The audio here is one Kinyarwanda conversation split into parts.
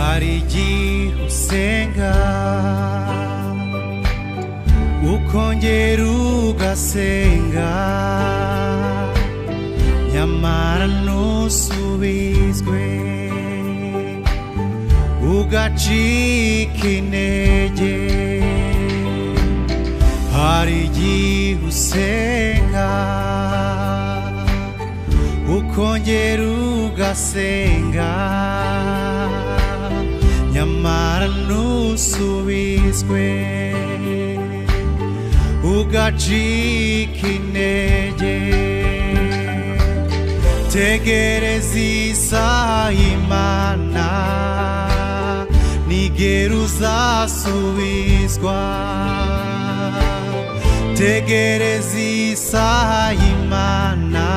hari igihe usenga ukongera ugasenga nyamara ntusubizwe ugacika intege. Hari igihe usenga ukongera ugasenga nyamara ntusubizwe ugacika intege. Tegereza isaha y'Imana nigera uzasubizwa. Tegereza isaha y'Imana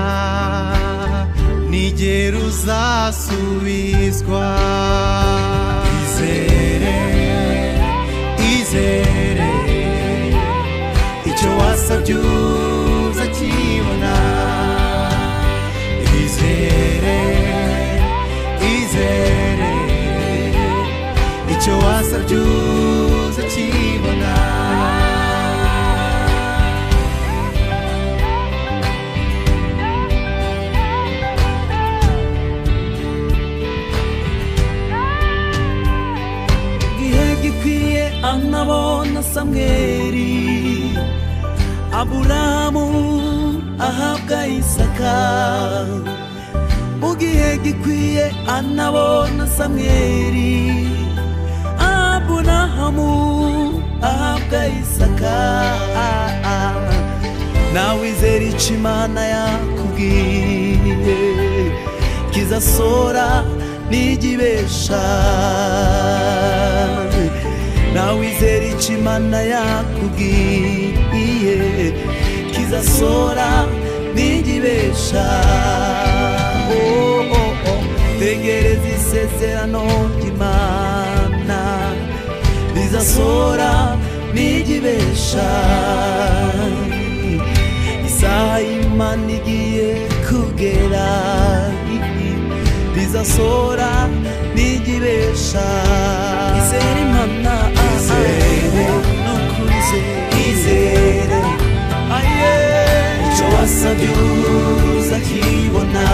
nigera uzasubizwa. Izere, izere, icyo wasabye uzakibona. Izere, izere, icyo wasabye uzakibona. gikwiye anabona Samweli, Aburahamu ahabwa Isaka. Mu gihe gikwiye anabona Samweli, Aburahamu ahabwa Isaka. Nawe izere icyo Imana yakubwiye kizasora nigibesha. Nawe izere icyo Imana yakubwiye kizasora nigibesha. Tegereza isezerano ry'Imana rizasora nigibesha. Isaha y'Imana igiye kugera rizasora nigibesha. Izere Imana, izere, nukuri izere, icyo wasabye uzakibona.